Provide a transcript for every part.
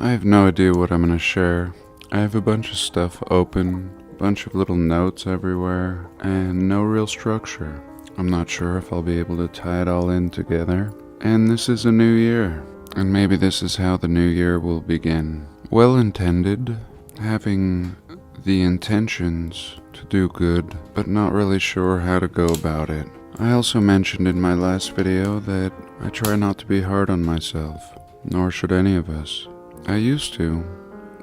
I have no idea what I'm going to share. I have a bunch of stuff open, a bunch of little notes everywhere, and no real structure. I'm not sure if I'll be able to tie it all in together. And this is a new year, and maybe this is how the new year will begin. Well intended, having the intentions to do good, but not really sure how to go about it. I also mentioned in my last video that I try not to be hard on myself, nor should any of us. I used to.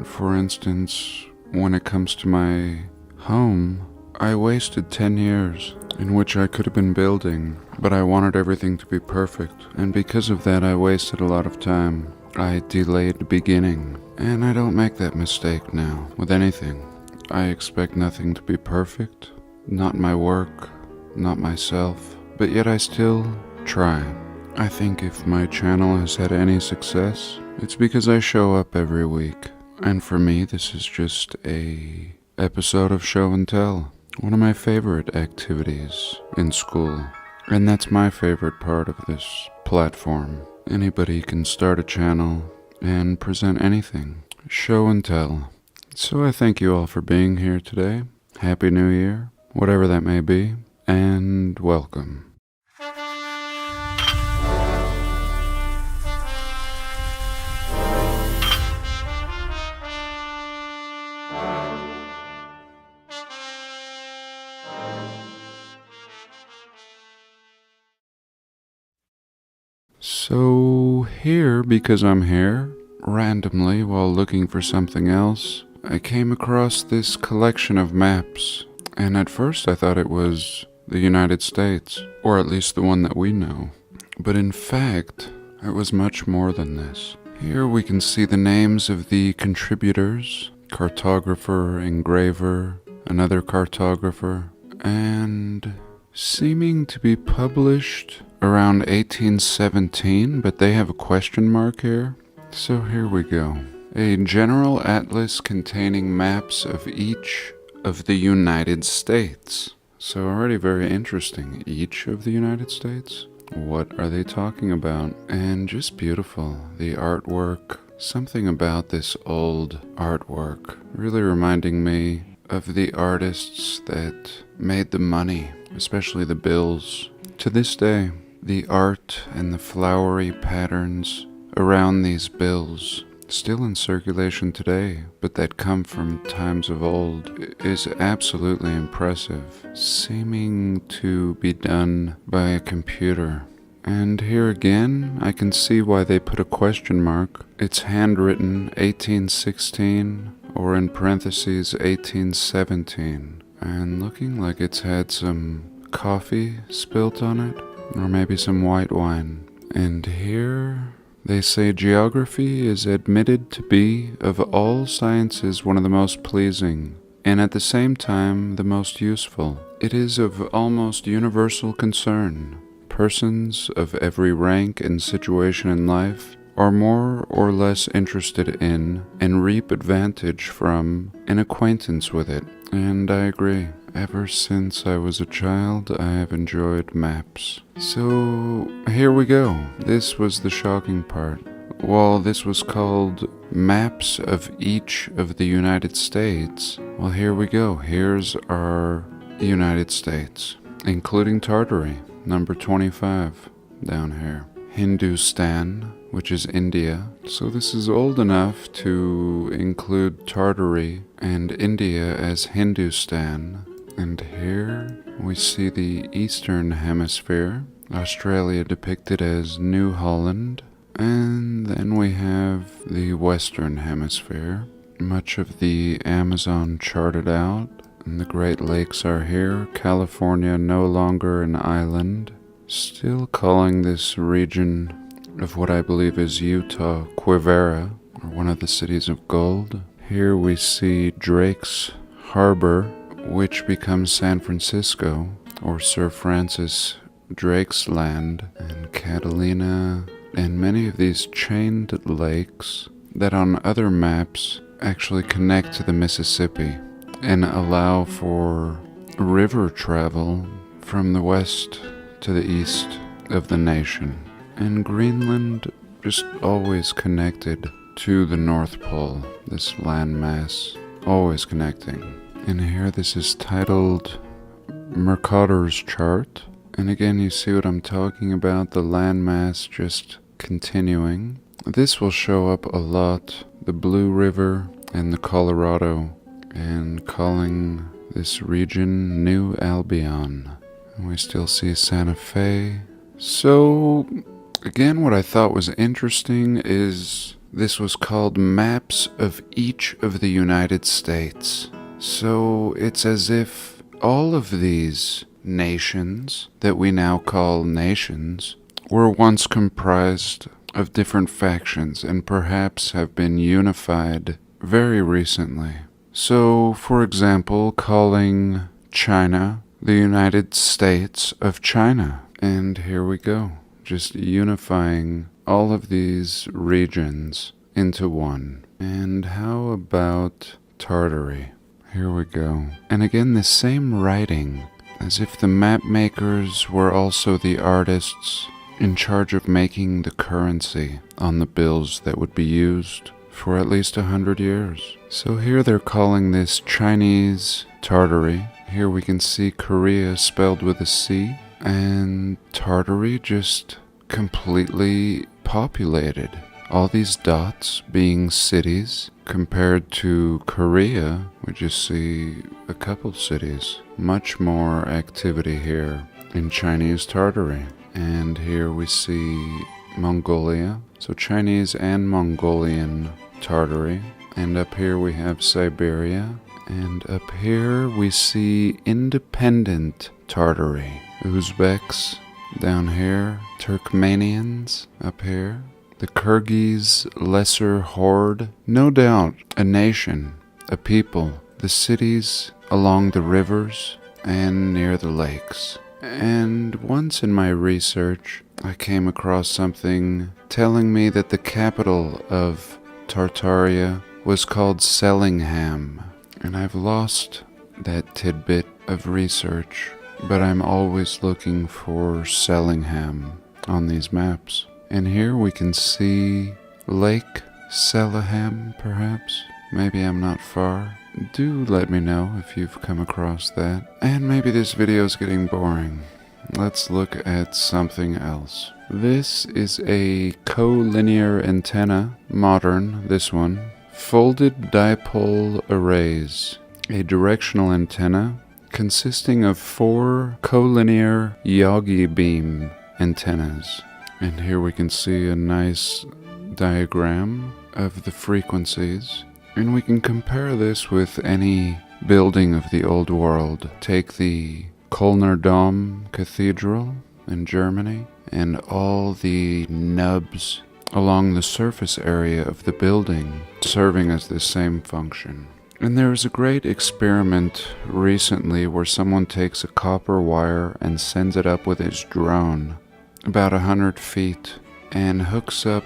For instance, when it comes to my home, I wasted 10 years in which I could have been building, but I wanted everything to be perfect, and because of that I wasted a lot of time. I delayed beginning, and I don't make that mistake now with anything. I expect nothing to be perfect, not my work, not myself, but yet I still try. I think if my channel has had any success, it's because I show up every week. And for me, this is just a episode of show and tell. One of my favorite activities in school. And that's my favorite part of this platform. Anybody can start a channel and present anything. Show and tell. So I thank you all for being here today. Happy New Year, whatever that may be, and welcome. So here, because I'm here, randomly while looking for something else, I came across this collection of maps, and at first I thought it was the United States, or at least the one that we know. But in fact, it was much more than this. Here we can see the names of the contributors, cartographer, engraver, another cartographer, and seeming to be published around 1817, but they have a question mark here. So here we go. A general atlas containing maps of each of the United States. So already very interesting. Each of the United States? What are they talking about? And just beautiful. The artwork. Something about this old artwork really reminding me of the artists that made the money, especially the bills. To this day, the art and the flowery patterns around these bills, still in circulation today, but that come from times of old, is absolutely impressive, seeming to be done by a computer. And here again, I can see why they put a question mark. It's handwritten 1816, or in parentheses 1817, and looking like it's had some coffee spilt on it, or maybe some white wine. And here they say geography is admitted to be of all sciences one of the most pleasing, and at the same time the most useful. It is of almost universal concern. Persons of every rank and situation in life are more or less interested in and reap advantage from an acquaintance with it. And I agree. Ever since I was a child, I have enjoyed maps. So here we go. This was the shocking part. While this was called Maps of Each of the United States, well, here we go. Here's our United States, including Tartary, number 25 down here. Hindustan, which is India. So this is old enough to include Tartary and India as Hindustan. And here we see the Eastern Hemisphere, Australia depicted as New Holland. And then we have the Western Hemisphere, much of the Amazon charted out. And the Great Lakes are here, California no longer an island. Still calling this region of what I believe is Utah, Quivira, or one of the cities of gold. Here we see Drake's Harbor, which becomes San Francisco, or Sir Francis Drake's Land, and Catalina, and many of these chained lakes that on other maps actually connect to the Mississippi and allow for river travel from the west to the east of the nation. And Greenland just always connected to the North Pole, this landmass, always connecting. And here this is titled Mercator's Chart. And again, you see what I'm talking about, the landmass just continuing. This will show up a lot, the Blue River and the Colorado, and calling this region New Albion. And we still see Santa Fe. So, again, what I thought was interesting is this was called Maps of Each of the United States. So it's as if all of these nations that we now call nations were once comprised of different factions and perhaps have been unified very recently. So, for example, calling China the United States of China. And here we go, just unifying all of these regions into one. And how about Tartary? Here we go. And again, the same writing, as if the map makers were also the artists in charge of making the currency on the bills that would be used for at least 100 years. So here they're calling this Chinese Tartary. Here we can see Korea spelled with a C, and Tartary just completely populated. All these dots being cities. Compared to Korea, we just see a couple cities. Much more activity here in Chinese Tartary. And here we see Mongolia. So Chinese and Mongolian Tartary. And up here we have Siberia. And up here we see independent Tartary. Uzbeks down here. Turkmenians up here. The Kyrgyz Lesser Horde, no doubt a nation, a people, the cities along the rivers and near the lakes. And once in my research, I came across something telling me that the capital of Tartaria was called Sellingham. And I've lost that tidbit of research, but I'm always looking for Sellingham on these maps. And here we can see Lake Sellingham, perhaps. Maybe I'm not far. Do let me know if you've come across that. And maybe this video is getting boring. Let's look at something else. This is a collinear antenna, modern, this one. Folded dipole arrays. A directional antenna consisting of 4 collinear Yagi beam antennas. And here we can see a nice diagram of the frequencies. And we can compare this with any building of the old world. Take the Kölner Dom Cathedral in Germany and all the nubs along the surface area of the building serving as the same function. And there was a great experiment recently where someone takes a copper wire and sends it up with his drone about 100 feet and hooks up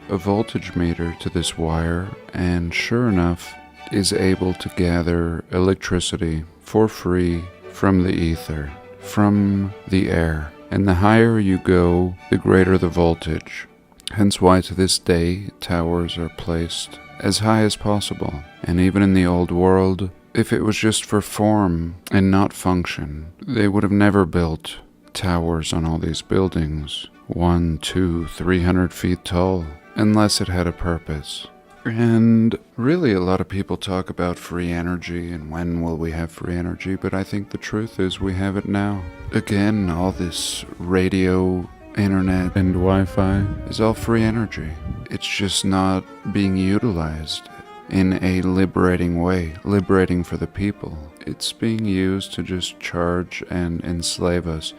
a voltage meter to this wire, and sure enough is able to gather electricity for free from the ether, from the air. And the higher you go, the greater the voltage. Hence why to this day towers are placed as high as possible. And even in the old world, if it was just for form and not function, they would have never built towers on all these buildings, 100, 200, 300 feet tall, unless it had a purpose. And really a lot of people talk about free energy and when will we have free energy, but I think the truth is we have it now. Again, all this radio, internet, and Wi-Fi is all free energy. It's just not being utilized in a liberating way, liberating for the people. It's being used to just charge and enslave us.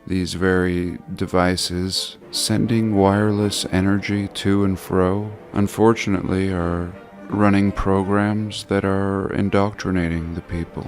These very devices sending wireless energy to and fro, unfortunately, are running programs that are indoctrinating the people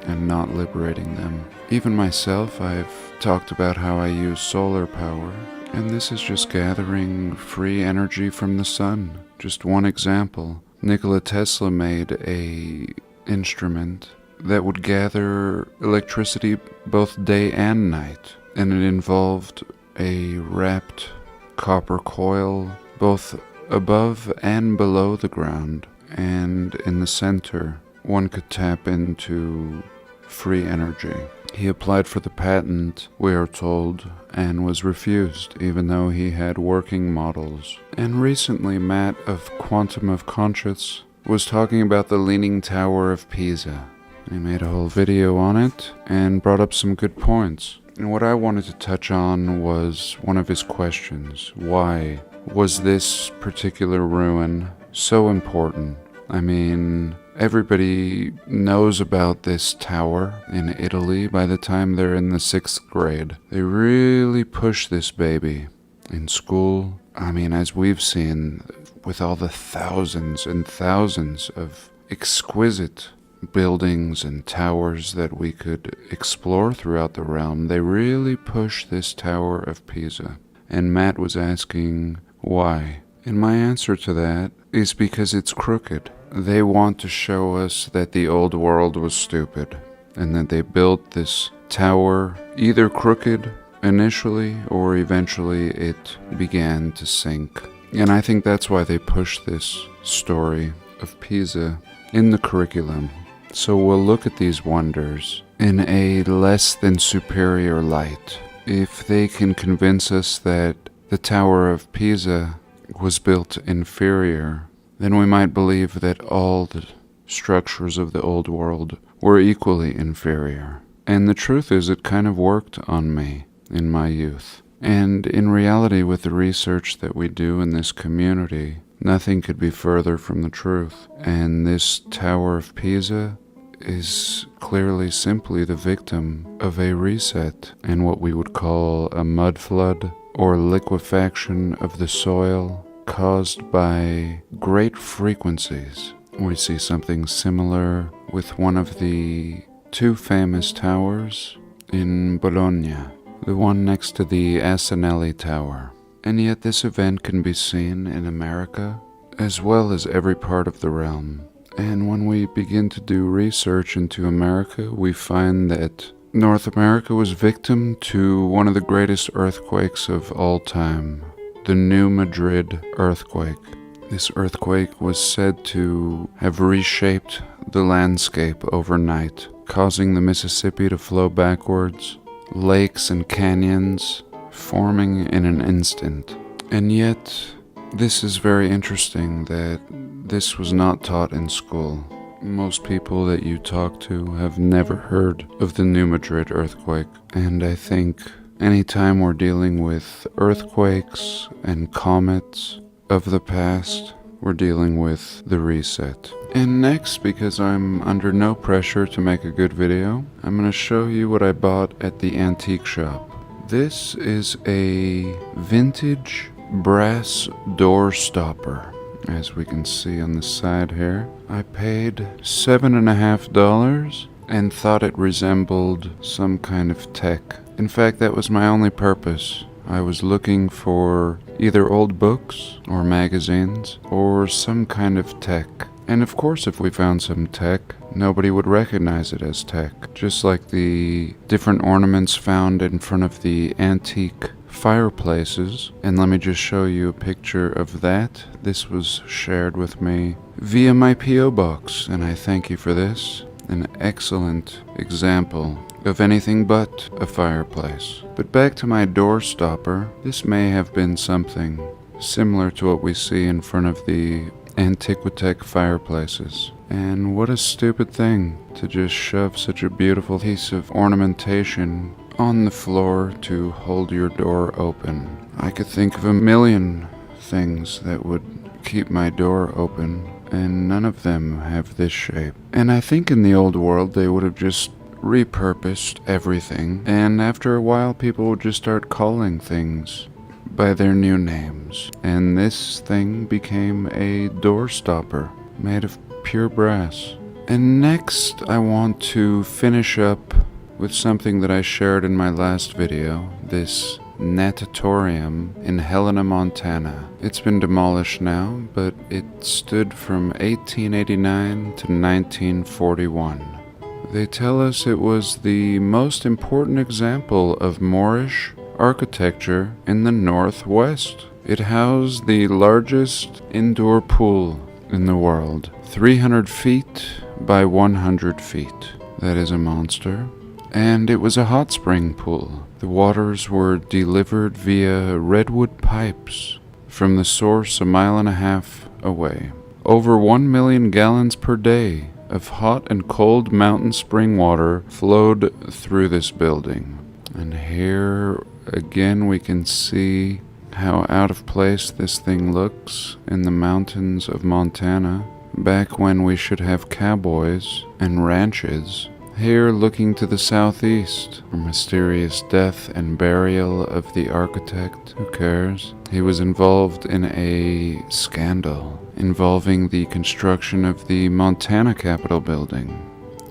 and not liberating them. Even myself, I've talked about how I use solar power, and this is just gathering free energy from the sun. Just one example. Nikola Tesla made a instrument that would gather electricity both day and night. And it involved a wrapped copper coil, both above and below the ground, and in the center, one could tap into free energy. He applied for the patent, we are told, and was refused, even though he had working models. And recently, Matt of Quantum of Conscious was talking about the Leaning Tower of Pisa. He made a whole video on it and brought up some good points. And what I wanted to touch on was one of his questions. Why was this particular ruin so important? I mean, everybody knows about this tower in Italy by the time they're in the 6th grade. They really push this baby in school. I mean, as we've seen with all the thousands and thousands of exquisite buildings and towers that we could explore throughout the realm, they really push this Tower of Pisa. And Matt was asking why. And my answer to that is because it's crooked. They want to show us that the old world was stupid and that they built this tower either crooked initially or eventually it began to sink. And I think that's why they push this story of Pisa in the curriculum. So we'll look at these wonders in a less than superior light. If they can convince us that the Tower of Pisa was built inferior, then we might believe that all the structures of the old world were equally inferior. And the truth is, it kind of worked on me in my youth. And in reality, with the research that we do in this community, nothing could be further from the truth. And this Tower of Pisa is clearly simply the victim of a reset and what we would call a mud flood or liquefaction of the soil caused by great frequencies. We see something similar with one of the two famous towers in Bologna, the one next to the Asinelli Tower. And yet this event can be seen in America as well as every part of the realm. And when we begin to do research into America, we find that North America was victim to one of the greatest earthquakes of all time, the New Madrid earthquake. This earthquake was said to have reshaped the landscape overnight, causing the Mississippi to flow backwards, lakes and canyons forming in an instant. And yet, this is very interesting that this was not taught in school. Most people that you talk to have never heard of the New Madrid earthquake, and I think anytime we're dealing with earthquakes and comets of the past, we're dealing with the reset. And next, because I'm under no pressure to make a good video, I'm going to show you what I bought at the antique shop. This is a vintage brass door stopper. As we can see on the side here, I paid $7.50 and thought it resembled some kind of tech. In fact, that was my only purpose. I was looking for either old books or magazines or some kind of tech. And of course, if we found some tech, nobody would recognize it as tech. Just like the different ornaments found in front of the antique fireplaces. And let me just show you a picture of that. This was shared with me via my P.O. box, and I thank you for this. An excellent example of anything but a fireplace. But back to my door stopper, this may have been something similar to what we see in front of the Antiquitech fireplaces. And what a stupid thing to just shove such a beautiful piece of ornamentation on the floor to hold your door open. I could think of a million things that would keep my door open, and none of them have this shape. And I think in the old world they would have just repurposed everything, and after a while people would just start calling things by their new names. And this thing became a door stopper made of pure brass. And next I want to finish up with something that I shared in my last video, this natatorium in Helena, Montana. It's been demolished now, but it stood from 1889 to 1941. They tell us it was the most important example of Moorish architecture in the Northwest. It housed the largest indoor pool in the world, 300 feet by 100 feet. That is a monster. And it was a hot spring pool. The waters were delivered via redwood pipes from the source 1.5 miles away. Over 1 million gallons per day of hot and cold mountain spring water flowed through this building. And here again we can see how out of place this thing looks in the mountains of Montana, back when we should have cowboys and ranches. Here, looking to the southeast, a mysterious death and burial of the architect. Who cares? He was involved in a scandal involving the construction of the Montana Capitol building,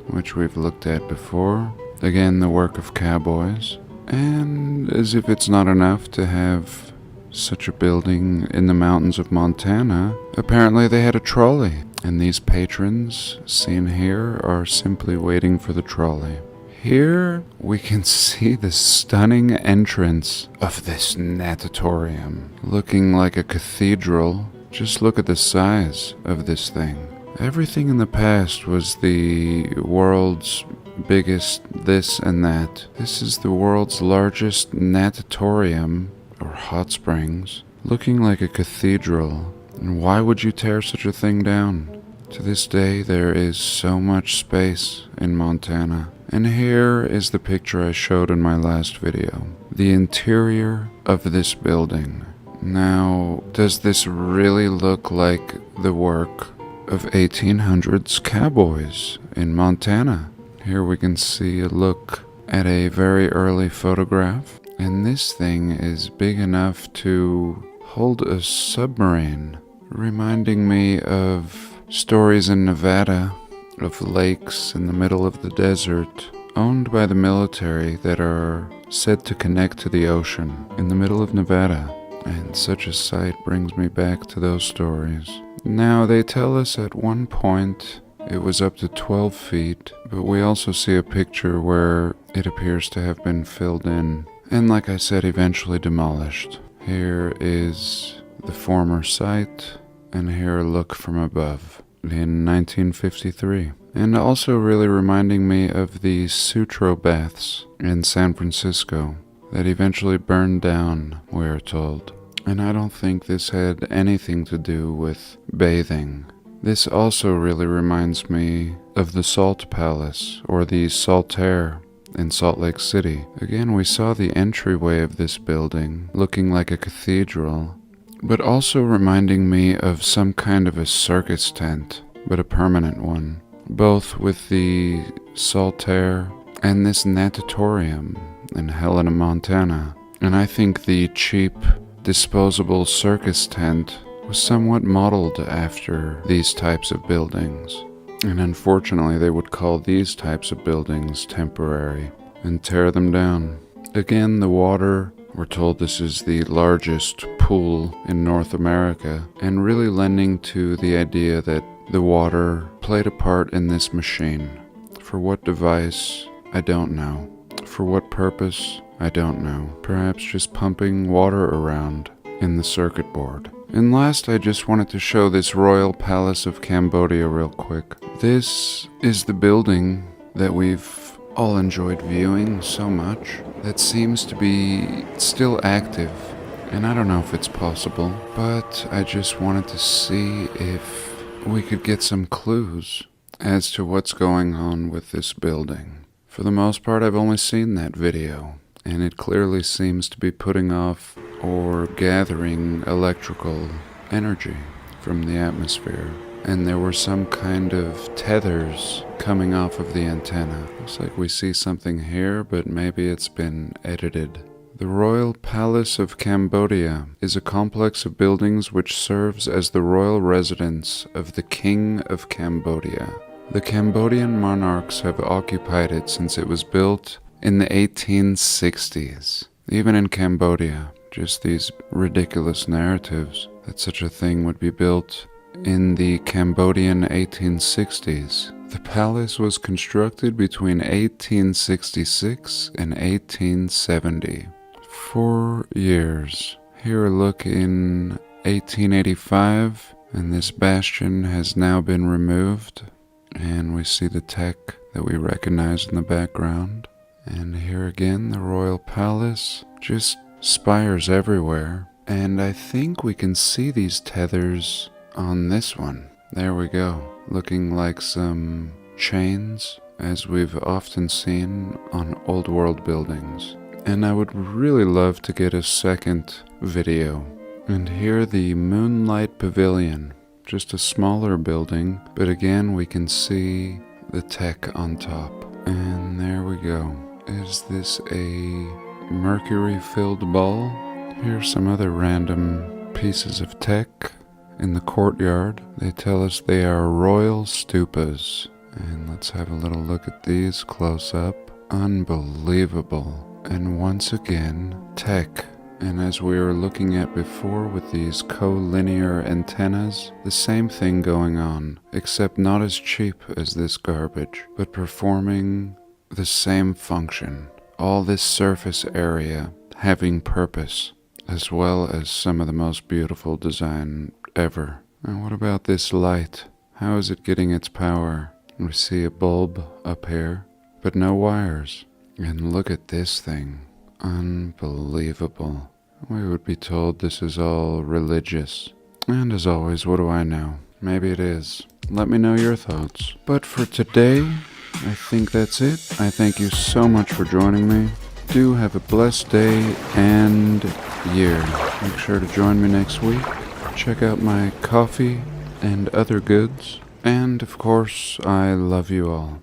which we've looked at before. Again, the work of cowboys. And as if it's not enough to have such a building in the mountains of Montana, apparently they had a trolley. And these patrons seen here are simply waiting for the trolley. Here we can see the stunning entrance of this natatorium, looking like a cathedral. Just look at the size of this thing. Everything in the past was the world's biggest this and that. This is the world's largest natatorium, or hot springs, looking like a cathedral. And why would you tear such a thing down? To this day, there is so much space in Montana. And here is the picture I showed in my last video. The interior of this building. Now, does this really look like the work of 1800s cowboys in Montana? Here we can see a look at a very early photograph. And this thing is big enough to hold a submarine, reminding me of stories in Nevada of lakes in the middle of the desert owned by the military that are said to connect to the ocean in the middle of Nevada. And such a sight brings me back to those stories. Now, they tell us at one point it was up to 12 feet, but we also see a picture where it appears to have been filled in. And like I said, eventually demolished. Here is the former site, and here a look from above in 1953. And also really reminding me of the Sutro baths in San Francisco that eventually burned down, we are told. And I don't think this had anything to do with bathing. This also really reminds me of the Salt Palace, or the Saltaire in Salt Lake City. Again, we saw the entryway of this building looking like a cathedral, but also reminding me of some kind of a circus tent, but a permanent one, both with the Saltaire and this natatorium in Helena, Montana. And I think the cheap, disposable circus tent was somewhat modeled after these types of buildings. And unfortunately, they would call these types of buildings temporary and tear them down. Again, the water, we're told this is the largest pool in North America, and really lending to the idea that the water played a part in this machine. For what device, I don't know. For what purpose, I don't know. Perhaps just pumping water around in the circuit board. And last, I just wanted to show this Royal Palace of Cambodia real quick. This is the building that we've all enjoyed viewing so much that seems to be still active. And I don't know if it's possible, but I just wanted to see if we could get some clues as to what's going on with this building. For the most part, I've only seen that video, and it clearly seems to be putting off or gathering electrical energy from the atmosphere. And there were some kind of tethers coming off of the antenna. Looks like we see something here, but maybe it's been edited. The Royal Palace of Cambodia is a complex of buildings which serves as the royal residence of the King of Cambodia. The Cambodian monarchs have occupied it since it was built in the 1860s. Even in Cambodia, just these ridiculous narratives that such a thing would be built in the Cambodian 1860s. The palace was constructed between 1866 and 1870. 4 years. Here a look in 1885, and this bastion has now been removed, and we see the tech that we recognize in the background. And here again, the royal palace, just spires everywhere. And I think we can see these tethers on this one. There we go, looking like some chains, as we've often seen on old world buildings. And I would really love to get a second video. And here the Moonlight Pavilion, just a smaller building, but again we can see the tech on top. And there we go. Is this a mercury-filled ball? Here's some other random pieces of tech in the courtyard. They tell us they are royal stupas. And let's have a little look at these close up. Unbelievable. And once again, tech. And as we were looking at before with these collinear antennas, the same thing going on, except not as cheap as this garbage, but performing the same function. All this surface area having purpose, as well as some of the most beautiful design ever. And what about this light? How is it getting its power? We see a bulb up here, but no wires. And look at this thing. Unbelievable. We would be told this is all religious. And as always, what do I know? Maybe it is. Let me know your thoughts. But for today, I think that's it. I thank you so much for joining me. Do have a blessed day and year. Make sure to join me next week. Check out my coffee and other goods. And of course, I love you all.